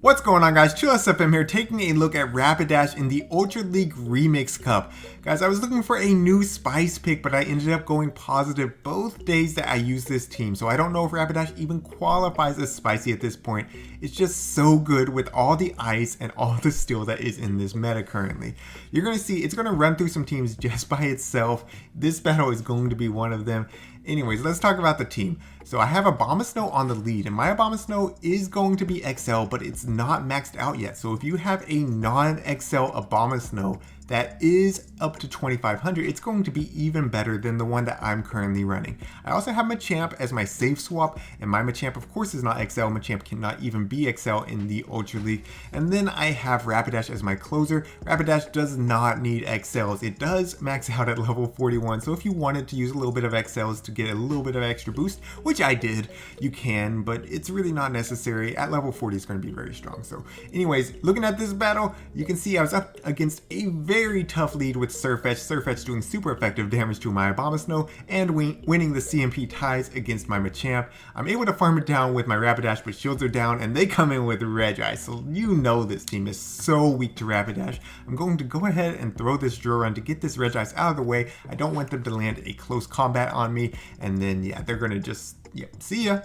What's going on, guys? ChillisFM here, taking a look at Rapidash in the Ultra League Remix Cup. Guys, I was looking for a new spice pick, but I ended up going positive both days that I used this team, so I don't know if Rapidash even qualifies as spicy at this point. It's just so good with all the ice and all the steel that is in this meta currently. You're going to see it's going to run through some teams just by itself. This battle is going to be one of them. Anyways, let's talk about the team. So I have Abomasnow on the lead, and my Abomasnow is going to be XL, but it's not maxed out yet. So if you have a non-XL Abomasnow that is up to 2500, it's going to be even better than the one that I'm currently running. I also have Machamp as my safe swap, and my Machamp of course is not XL. Machamp cannot even be XL in the Ultra League. And then I have Rapidash as my closer. Rapidash does not need XLs. It does max out at level 41, so if you wanted to use a little bit of XLs to get a little bit of extra boost, which I did, you can, but it's really not necessary. At level 40 it's going to be very strong. So anyways, looking at this battle, you can see I was up against a very tough lead with Surfetch. Surfetch doing super effective damage to my Abomasnow and winning the CMP ties against my Machamp. I'm able to farm it down with my Rapidash, but shields are down and they come in with Regi, so you know this team is so weak to Rapidash. I'm going to go ahead and throw this drill run to get this Regi out of the way. I don't want them to land a close combat on me, and then yeah, they're gonna just, see ya.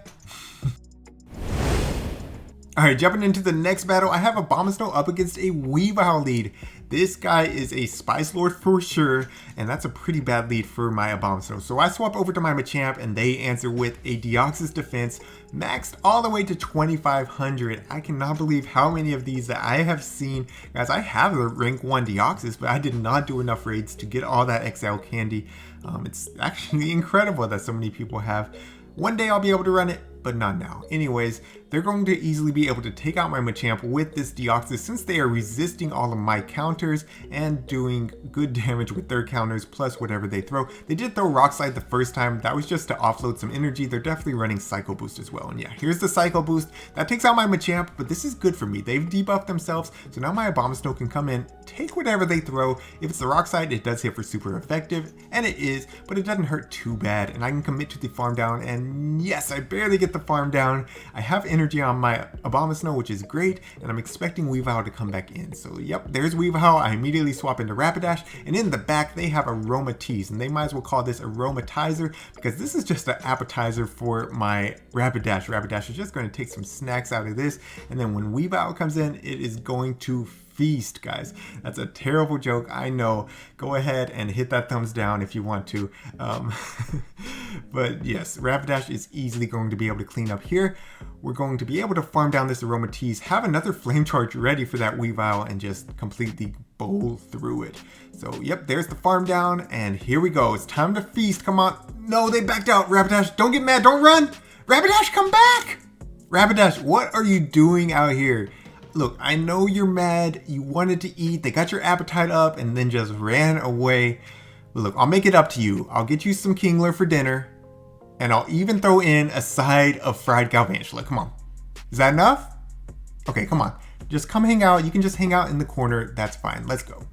Alright, jumping into the next battle, I have Abomasnow up against a Weavile lead. This guy is a Spice Lord for sure, and that's a pretty bad lead for my Abomasnow. So I swap over to my Machamp, and they answer with a Deoxys defense, maxed all the way to 2500. I cannot believe how many of these that I have seen. Guys, I have the rank 1 Deoxys, but I did not do enough raids to get all that XL candy. It's actually incredible that so many people have. One day I'll be able to run it, but not now. Anyways, they're going to easily be able to take out my Machamp with this Deoxys since they are resisting all of my counters and doing good damage with their counters plus whatever they throw. They did throw Rock Slide the first time. That was just to offload some energy. They're definitely running Psycho Boost as well. And yeah, here's the Psycho Boost. That takes out my Machamp, but this is good for me. They've debuffed themselves, so now my Abomasnow can come in, take whatever they throw. If it's the Rock Slide, it does hit for super effective, and it is, but it doesn't hurt too bad. And I can commit to the farm down, and yes, I barely get the farm down. I have energy on my Abomasnow, which is great, and I'm expecting Weavile to come back in. So yep, there's Weavile. I immediately swap into Rapidash, and in the back they have Aromatisse, and they might as well call this Aromatizer because this is just an appetizer for my Rapidash. Rapidash is just going to take some snacks out of this, and then when Weavile comes in, it is going to feast, guys. That's a terrible joke, I know. Go ahead and hit that thumbs down if you want to. But yes, Rapidash is easily going to be able to clean up here. We're going to be able to farm down this Aromatisse, have another Flame Charge ready for that Weavile, and just completely bowl through it. So yep, there's the farm down, and here we go. It's time to feast. Come on. No, they backed out. Rapidash, don't get mad. Don't run. Rapidash, come back. Rapidash, what are you doing out here? Look, I know you're mad, you wanted to eat, they got your appetite up and then just ran away. But look, I'll make it up to you. I'll get you some Kingler for dinner, and I'll even throw in a side of fried Galvantula. Come on. Is that enough? Okay, come on. Just come hang out. You can just hang out in the corner. That's fine. Let's go.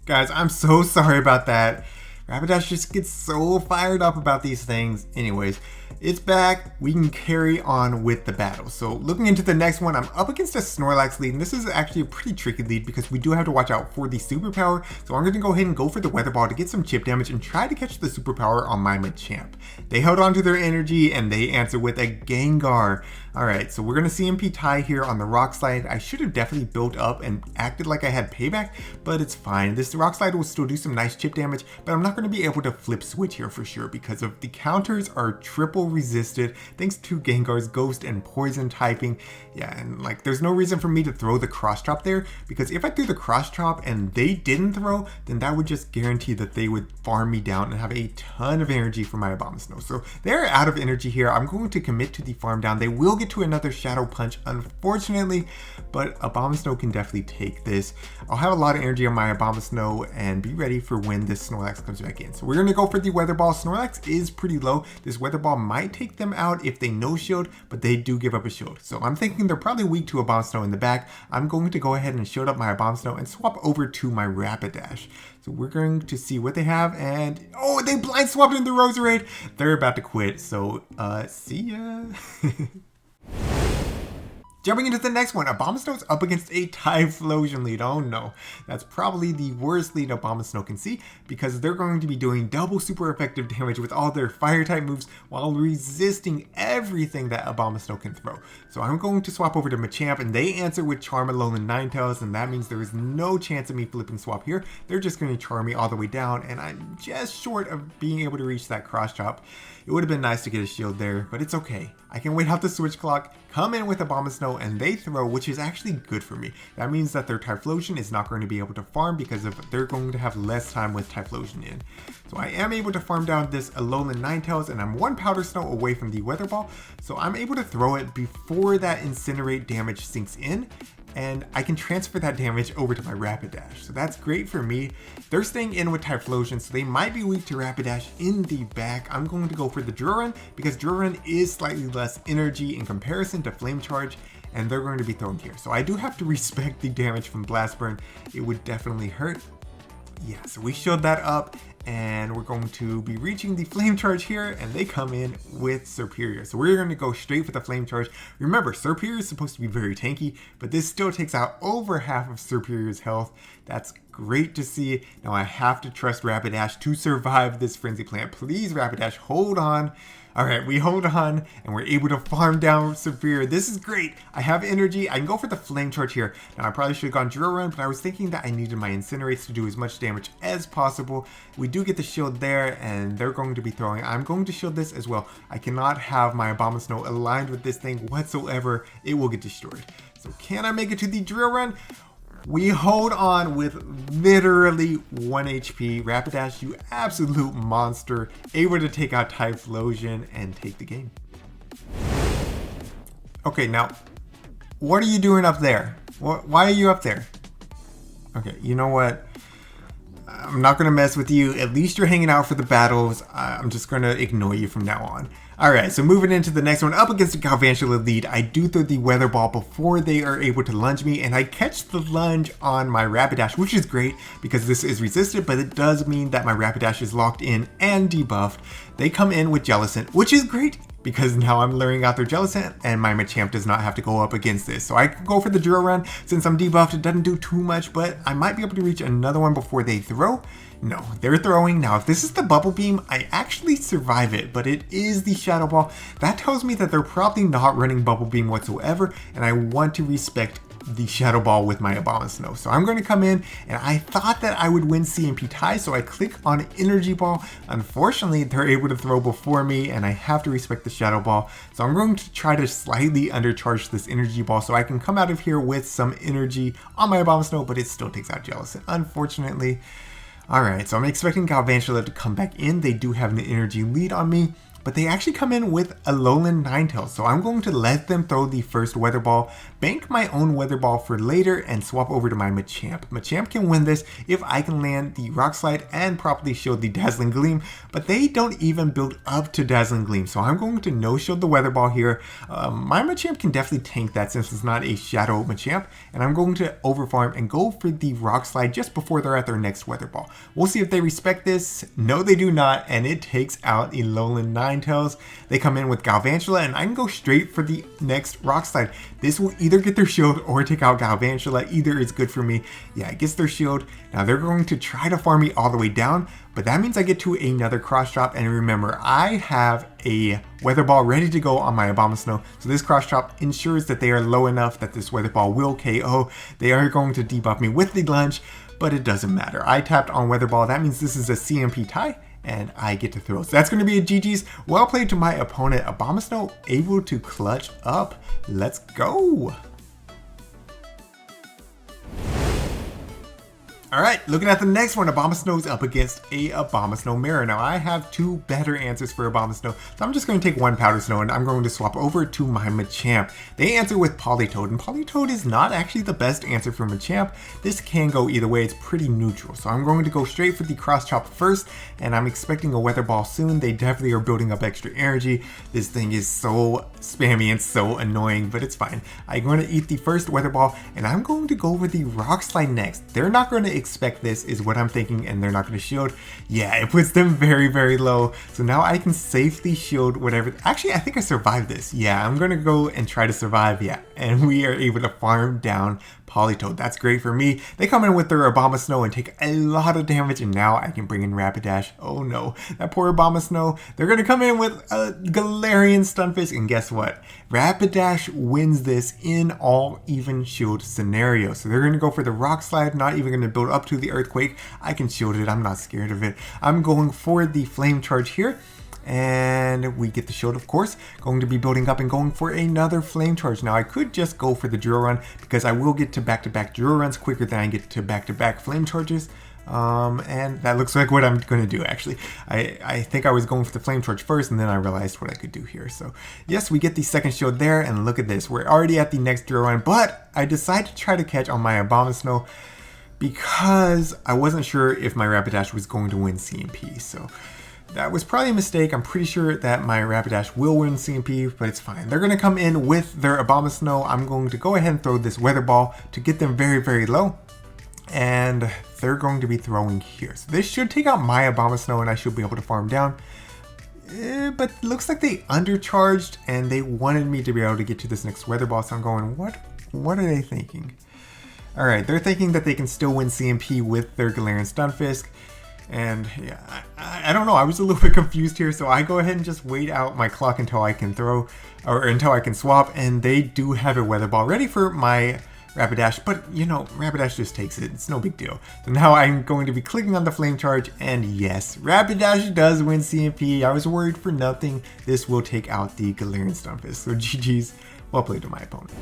Guys, I'm so sorry about that. Rapidash just gets so fired up about these things. Anyways, it's back. We can carry on with the battle. So looking into the next one, I'm up against a Snorlax lead, and this is actually a pretty tricky lead because we do have to watch out for the superpower. So I'm going to go ahead and go for the Weather Ball to get some chip damage and try to catch the superpower on my Machamp. They held on to their energy and they answer with a Gengar. Alright, so we're going to CMP tie here on the Rock Slide. I should have definitely built up and acted like I had payback, but it's fine. This Rock Slide will still do some nice chip damage, but I'm not going to be able to flip switch here for sure because of the counters are triple resisted thanks to Gengar's Ghost and Poison typing. Yeah, and like there's no reason for me to throw the Cross Chop there because if I threw the Cross Chop and they didn't throw, then that would just guarantee that they would farm me down and have a ton of energy for my Abomasnow. So they're out of energy here. I'm going to commit to the farm down. They will get to another Shadow Punch, unfortunately, but Abomasnow can definitely take this. I'll have a lot of energy on my Abomasnow and be ready for when this Snorlax comes back in. So we're going to go for the Weather Ball. Snorlax is pretty low. This Weather Ball might take them out if they no shield, but they do give up a shield. So I'm thinking they're probably weak to Abomasnow in the back. I'm going to go ahead and shield up my Abomasnow and swap over to my Rapidash. So we're going to see what they have, and oh, they blind swapped in the Roserade. They're about to quit, so see ya. Jumping into the next one, Abomasnow's up against a Typhlosion lead. Oh no, that's probably the worst lead Abomasnow can see because they're going to be doing double super effective damage with all their fire type moves while resisting everything that Abomasnow can throw. So I'm going to swap over to Machamp and they answer with Charm Alolan Ninetales, and that means there is no chance of me flipping swap here. They're just going to charm me all the way down and I'm just short of being able to reach that cross chop. It would have been nice to get a shield there, but it's okay. I can wait out the switch clock, come in with Abomasnow, and they throw, which is actually good for me. That means that their Typhlosion is not going to be able to farm because they're going to have less time with Typhlosion in. So I am able to farm down this Alolan Ninetales, and I'm one Powder Snow away from the Weather Ball, so I'm able to throw it before that Incinerate damage sinks in, and I can transfer that damage over to my Rapidash. So that's great for me. They're staying in with Typhlosion, so they might be weak to Rapidash in the back. I'm going to go for the Drill Run because Drill Run is slightly less energy in comparison to Flame Charge, and they're going to be thrown here. So I do have to respect the damage from Blast Burn. It would definitely hurt. Yeah, so we showed that up and we're going to be reaching the Flame Charge here, and they come in with Serperior. So we're going to go straight for the Flame Charge. Remember, Serperior is supposed to be very tanky, but this still takes out over half of Serperior's health. That's great to see. Now I have to trust Rapidash to survive this Frenzy Plant. Please, Rapidash, hold on. All right, we hold on and we're able to farm down Serperior. This is great. I have energy. I can go for the Flame Charge here. Now I probably should have gone Drill Run, but I was thinking that I needed my Incinerates to do as much damage as possible. We do get the shield there and they're going to be throwing. I'm going to shield this as well. I cannot have my Abomasnow aligned with this thing whatsoever. It will get destroyed. So can I make it to the Drill Run? We hold on with literally 1 HP. Rapidash, you absolute monster, able to take out Typhlosion and take the game. Okay, now, what are you doing up there? Why are you up there? Okay, you know what? I'm not going to mess with you. At least you're hanging out for the battles. I'm just going to ignore you from now on. Alright, so moving into the next one, up against the Galvantula lead, I do throw the Weather Ball before they are able to lunge me, and I catch the lunge on my Rapidash, which is great because this is resisted, but it does mean that my Rapidash is locked in and debuffed. They come in with Jellicent, which is great because now I'm luring out their Jellicent and my Machamp does not have to go up against this. So I can go for the Drill Run. Since I'm debuffed, it doesn't do too much, but I might be able to reach another one before they throw. No, they're throwing. Now, if this is the Bubble Beam, I actually survive it, but it is the Shadow Ball. That tells me that they're probably not running Bubble Beam whatsoever, and I want to respect the Shadow Ball with my Abomasnow. So I'm going to come in, and I thought that I would win CMP tie, so I click on Energy Ball. Unfortunately, they're able to throw before me, and I have to respect the Shadow Ball. So I'm going to try to slightly undercharge this Energy Ball so I can come out of here with some energy on my Abomasnow, but it still takes out Jellicent, unfortunately. Alright, so I'm expecting Galvantula to come back in. They do have an energy lead on me, but they actually come in with Alolan Ninetales. So I'm going to let them throw the first Weather Ball, bank my own Weather Ball for later, and swap over to my Machamp. Machamp can win this if I can land the Rock Slide and properly shield the Dazzling Gleam, but they don't even build up to Dazzling Gleam. So I'm going to no-shield the Weather Ball here. My Machamp can definitely tank that since it's not a Shadow Machamp, and I'm going to overfarm and go for the Rock Slide just before they're at their next Weather Ball. We'll see if they respect this. No, they do not, and it takes out Alolan Ninetales. They come in with Galvantula, and I can go straight for the next Rock Slide. This will either get their shield or take out Galvantula. Either is good for me. Yeah, it gets their shield. Now they're going to try to farm me all the way down, but that means I get to another cross drop. And remember, I have a Weather Ball ready to go on my Abomasnow, so this cross drop ensures that they are low enough that this Weather Ball will KO. They are going to debuff me with the lunge, but it doesn't matter. I tapped on Weather Ball. That means this is a CMP tie, and I get to throw. So that's going to be a GG's. Well played to my opponent. Abomasnow able to clutch up. Let's go. Alright, looking at the next one, Abomasnow's up against a Abomasnow Mirror. Now, I have two better answers for Abomasnow, so I'm just going to take one Powder Snow and I'm going to swap over to my Machamp. They answer with Politoed, and Politoed is not actually the best answer for Machamp. This can go either way, it's pretty neutral. So I'm going to go straight for the Cross Chop first, and I'm expecting a Weather Ball soon. They definitely are building up extra energy. This thing is so spammy and so annoying, but it's fine. I'm going to eat the first Weather Ball, and I'm going to go over the Rock Slide next. They're not going to expect this is what I'm thinking, and they're not going to shield. Yeah, it puts them very, very low. So now I can safely shield whatever. Actually, I think I survived this. Yeah, I'm going to go and try to survive. Yeah, and we are able to farm down Politoed. That's great for me. They come in with their Abomasnow and take a lot of damage, and now I can bring in Rapidash. Oh no, that poor Abomasnow. They're going to come in with a Galarian Stunfisk, and guess what? Rapidash wins this in all even shield scenario. So they're going to go for the Rock Slide, not even going to build up to the Earthquake. I can shield it. I'm not scared of it. I'm going for the Flame Charge here. And we get the shield, of course, going to be building up and going for another Flame Charge. Now, I could just go for the Drill Run because I will get to back-to-back Drill Runs quicker than I get to back-to-back Flame Charges. And that looks like what I'm going to do, actually. I think I was going for the Flame Charge first, and then I realized what I could do here. So, yes, we get the second shield there, and look at this. We're already at the next Drill Run, but I decided to try to catch on my Abomasnow because I wasn't sure if my Rapidash was going to win CMP. So that was probably a mistake. I'm pretty sure that my Rapidash will win CMP, but it's fine. They're going to come in with their Abomasnow. I'm going to go ahead and throw this Weather Ball to get them very, very low. And they're going to be throwing here. So this should take out my Abomasnow, and I should be able to farm down. But it looks like they undercharged, and they wanted me to be able to get to this next Weather Ball. So I'm going, what are they thinking? All right, they're thinking that they can still win CMP with their Galarian Stunfisk. And yeah, I don't know. I was a little bit confused here, so I go ahead and just wait out my clock until I can throw, or until I can swap. And they do have a Weather Ball ready for my Rapidash, but you know, Rapidash just takes it. It's no big deal. So now I'm going to be clicking on the Flame Charge, and yes, Rapidash does win CMP. I was worried for nothing. This will take out the Galarian Stunfisk. So GG's. Well played to my opponent.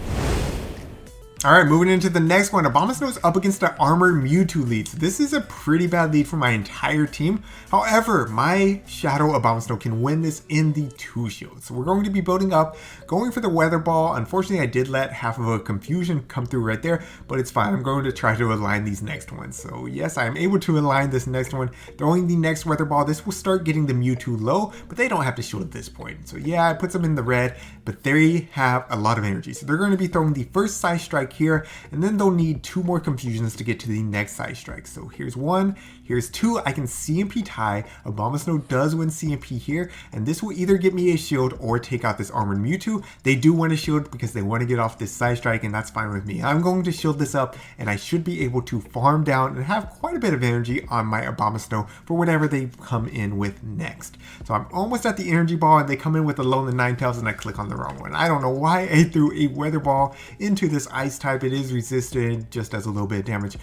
Alright, moving into the next one. Abomasnow is up against an Armored Mewtwo lead. So this is a pretty bad lead for my entire team. However, my Shadow Abomasnow can win this in the 2 shield. So we're going to be building up, going for the Weather Ball. Unfortunately, I did let half of a Confusion come through right there, but it's fine. I'm going to try to align these next ones. So yes, I am able to align this next one. Throwing the next Weather Ball, this will start getting the Mewtwo low, but they don't have to shield at this point. So yeah, I put them in the red, but they have a lot of energy. So they're going to be throwing the first Side Strike here, and then they'll need 2 more Confusions to get to the next Side Strike. So here's 1, here's 2. I can CMP tie. Abomasnow does win CMP here, and this will either get me a shield or take out this Armored Mewtwo. They do want a shield because they want to get off this Side Strike, and that's fine with me. I'm going to shield this up, and I should be able to farm down and have quite a bit of energy on my Abomasnow for whatever they come in with next. So I'm almost at the Energy Ball, and they come in with the Alolan Ninetales, and I click on the wrong one. I don't know why I threw a Weather Ball into this Ice type. It is resistant, just does a little bit of damage.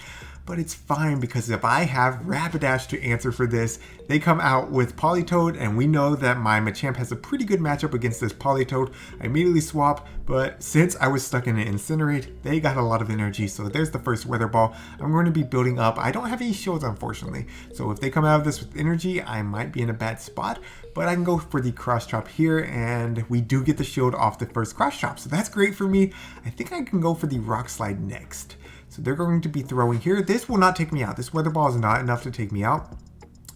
But it's fine because if I have Rapidash to answer for this, they come out with Politoed, and we know that my Machamp has a pretty good matchup against this Politoed. I immediately swap, but since I was stuck in an Incinerate, they got a lot of energy. So there's the first Weather Ball. I'm going to be building up. I don't have any shields, unfortunately. So if they come out of this with energy, I might be in a bad spot. But I can go for the Cross Chop here, and we do get the shield off the first Cross Chop. So that's great for me. I think I can go for the Rock Slide next. So they're going to be throwing here. This will not take me out. This Weather Ball is not enough to take me out.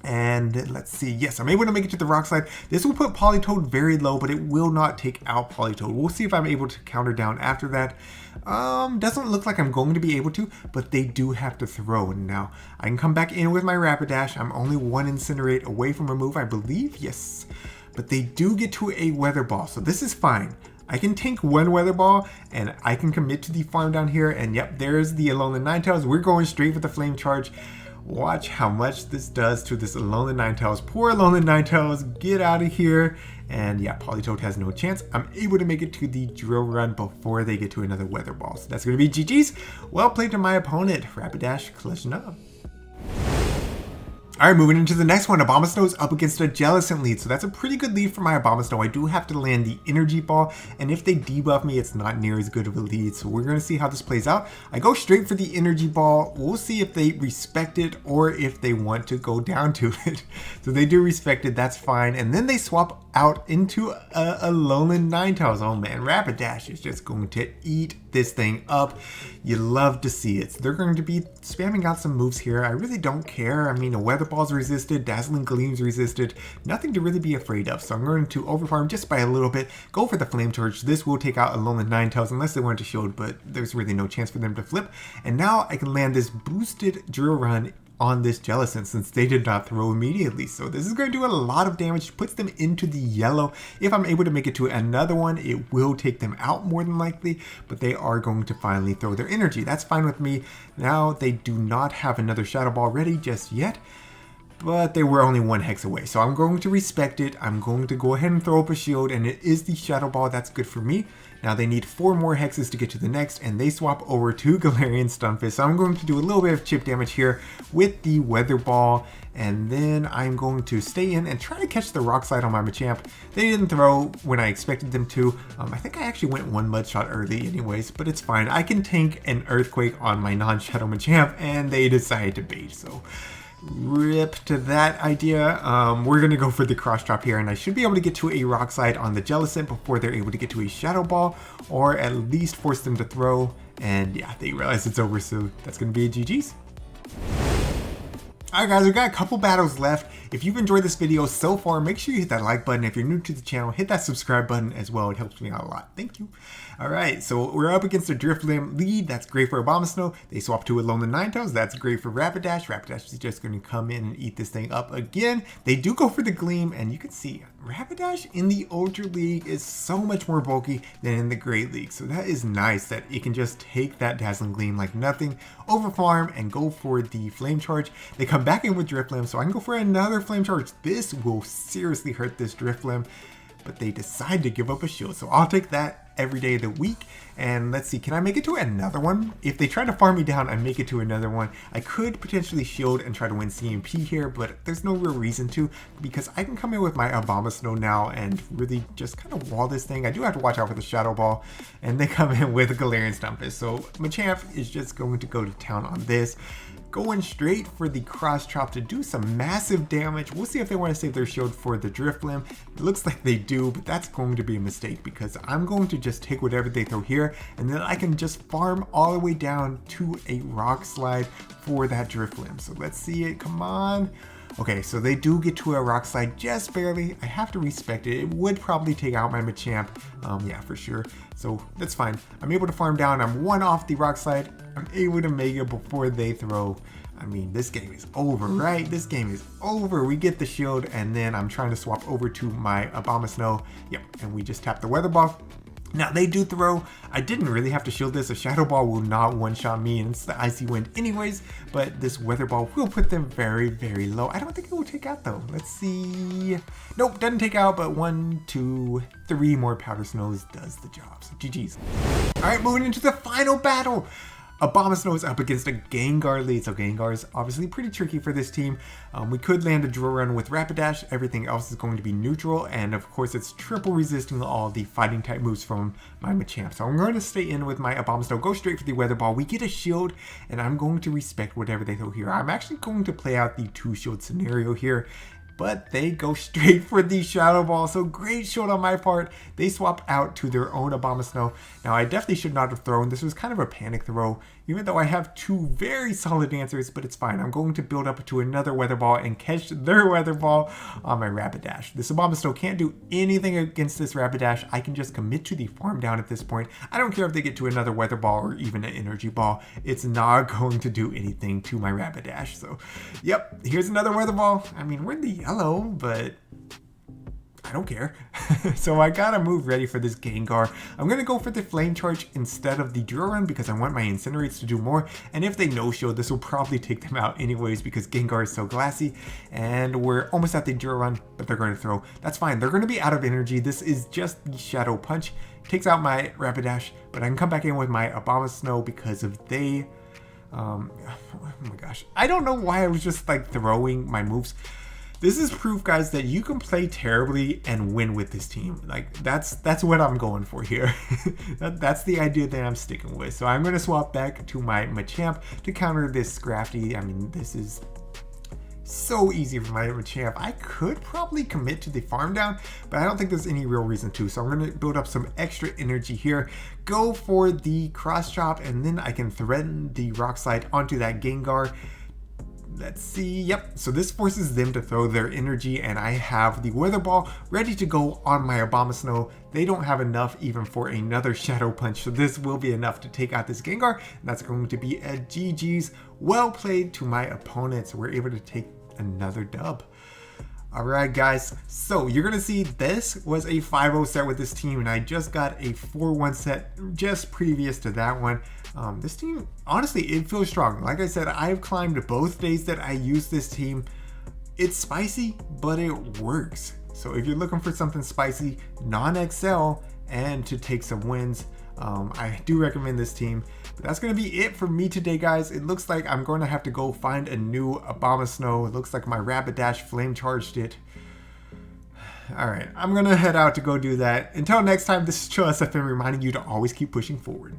And let's see. Yes, I'm able to make it to the Rock Slide. This will put Politoed very low, but it will not take out Politoed. We'll see if I'm able to counter down after that. Doesn't look like I'm going to be able to, but they do have to throw. And now I can come back in with my Rapidash. I'm only 1 Incinerate away from a move, I believe. Yes. But they do get to a Weather Ball, so this is fine. I can tank 1 Weather Ball, and I can commit to the farm down here. And yep, there's the Alolan Ninetales. We're going straight for the Flame Charge. Watch how much this does to this Alolan Ninetales. Poor Alolan Ninetales, get out of here. And yeah, Politoed has no chance. I'm able to make it to the Drill Run before they get to another Weather Ball. So that's going to be GG's. Well played to my opponent, Rapidash clutching up. Alright, moving into the next one. Abomasnow is up against a Jellicent lead, so that's a pretty good lead for my Abomasnow. I do have to land the Energy Ball, and if they debuff me, it's not near as good of a lead, so we're going to see how this plays out. I go straight for the Energy Ball. We'll see if they respect it or if they want to go down to it. So they do respect it, that's fine, and then they swap out into a Alolan Ninetales. Oh man, Rapidash is just going to eat this thing up. You love to see it. So they're going to be spamming out some moves here. I really don't care. I mean, a Weather Weather Ball's resisted, Dazzling Gleam's resisted, nothing to really be afraid of. So I'm going to overfarm just by a little bit, go for the Flame Charge. This will take out Alolan Ninetales unless they want to shield, but there's really no chance for them to flip. And now I can land this boosted Drill Run on this Jellicent since they did not throw immediately. So this is going to do a lot of damage, puts them into the yellow. If I'm able to make it to another one, it will take them out more than likely, but they are going to finally throw their energy. That's fine with me. Now they do not have another Shadow Ball ready just yet, but they were only one hex away. So I'm going to respect it. I'm going to go ahead and throw up a shield, and it is the Shadow Ball. That's good for me. Now they need 4 more hexes to get to the next, and they swap over to Galarian Stunfisk. So I'm going to do a little bit of chip damage here with the Weather Ball, and then I'm going to stay in and try to catch the Rock Slide on my Machamp. They didn't throw when I expected them to. I think I actually went 1 Mud Shot early anyways, but it's fine. I can tank an Earthquake on my non-Shadow Machamp, and they decided to bait, so rip to that idea. We're going to go for the cross drop here, and I should be able to get to a Rock Slide on the Jellicent before they're able to get to a Shadow Ball, or at least force them to throw. And yeah, they realize it's over, so that's going to be a GG's. Alright guys, we've got a couple battles left. If you've enjoyed this video so far, make sure you hit that like button. If you're new to the channel, hit that subscribe button as well. It helps me out a lot. Thank you. Alright, so we're up against a Drifloon lead. That's great for Abomasnow. They swap to Alolan Ninetales. That's great for Rapidash. Rapidash is just going to come in and eat this thing up again. They do go for the Gleam, and you can see Rapidash in the Ultra League is so much more bulky than in the Great League. So that is nice that it can just take that Dazzling Gleam like nothing, overfarm, and go for the Flame Charge. They come back in with Drifloon, so I can go for another Flame Charge. This will seriously hurt this Drifloon, but they decide to give up a shield, so I'll take that every day of the week. And let's see, can I make it to another one? If they try to farm me down, I make it to another one. I could potentially shield and try to win CMP here, but there's no real reason to, because I can come in with my Abomasnow now and really just kind of wall this thing. I do have to watch out for the Shadow Ball, and they come in with a Galarian Stunfisk. So Machamp is just going to go to town on this, going straight for the cross chop to do some massive damage. We'll see if they want to save their shield for the Drifloon. It looks like they do, but that's going to be a mistake because I'm going to just take whatever they throw here, and then I can just farm all the way down to a Rock Slide for that Drifloon. So let's see it, come on. Okay, so they do get to a Rock Slide just barely. I have to respect it. It would probably take out my Machamp, yeah, for sure. So that's fine. I'm able to farm down. I'm 1 off the Rock Slide. I'm able to make it before they throw. I mean, this game is over, right? This game is over. We get the shield, and then I'm trying to swap over to my Abomasnow. Yep, and we just tap the Weather Ball. Now they do throw. I didn't really have to shield this. A Shadow Ball will not one-shot me, and it's the Icy Wind anyways, but this Weather Ball will put them very, very low. I don't think it will take out though. Let's see. Nope, doesn't take out, but 1, 2, 3 more Powder Snows does the job. So GG's. All right, moving into the final battle. Abomasnow is up against a Gengar lead, so Gengar is obviously pretty tricky for this team. We could land a Drill Run with Rapidash. Everything else is going to be neutral, and of course it's triple resisting all the fighting type moves from my Machamp. So I'm going to stay in with my Abomasnow, go straight for the Weather Ball. We get a shield, and I'm going to respect whatever they throw here. I'm actually going to play out the 2-shield scenario here, but they go straight for the Shadow Ball. So great shield on my part. They swap out to their own Abomasnow. Now I definitely should not have thrown. This was kind of a panic throw, even though I have 2 very solid answers, but it's fine. I'm going to build up to another Weather Ball and catch their Weather Ball on my Rapidash. This Abomasnow can't do anything against this Rapidash. I can just commit to the farm down at this point. I don't care if they get to another Weather Ball or even an Energy Ball. It's not going to do anything to my Rapidash. So, yep, here's another Weather Ball. I mean, we're in the yellow, but I don't care. So I gotta move ready for this Gengar. I'm gonna go for the Flame Charge instead of the Drill Run because I want my Incinerates to do more. And if they no-show, this will probably take them out anyways because Gengar is so glassy. And we're almost at the Drill Run, but they're going to throw. That's fine. They're going to be out of energy. This is just the Shadow Punch. Takes out my Rapidash, but I can come back in with my Abomasnow because of they... oh my gosh. I don't know why I was just like throwing my moves. This is proof, guys, that you can play terribly and win with this team. Like, that's what I'm going for here. That's the idea that I'm sticking with. So I'm going to swap back to my Machamp to counter this Scrafty. I mean, this is so easy for my Machamp. I could probably commit to the farm down, but I don't think there's any real reason to. So I'm going to build up some extra energy here, go for the cross chop, and then I can threaten the Rock Slide onto that Gengar. Let's see. Yep. So this forces them to throw their energy, and I have the Weather Ball ready to go on my Abomasnow. They don't have enough even for another Shadow Punch, so this will be enough to take out this Gengar. And that's going to be a GG's. Well played to my opponents. We're able to take another dub. Alright guys, so you're going to see this was a 5-0 set with this team, and I just got a 4-1 set just previous to that one. This team, honestly, it feels strong. Like I said, I've climbed both days that I use this team. It's spicy, but it works. So if you're looking for something spicy, non-XL, and to take some wins, I do recommend this team. But that's going to be it for me today, guys. It looks like I'm going to have to go find a new Abomasnow. It looks like my Rapidash flame charged it. Alright, I'm going to head out to go do that. Until next time, this is ChillisFM reminding you to always keep pushing forward.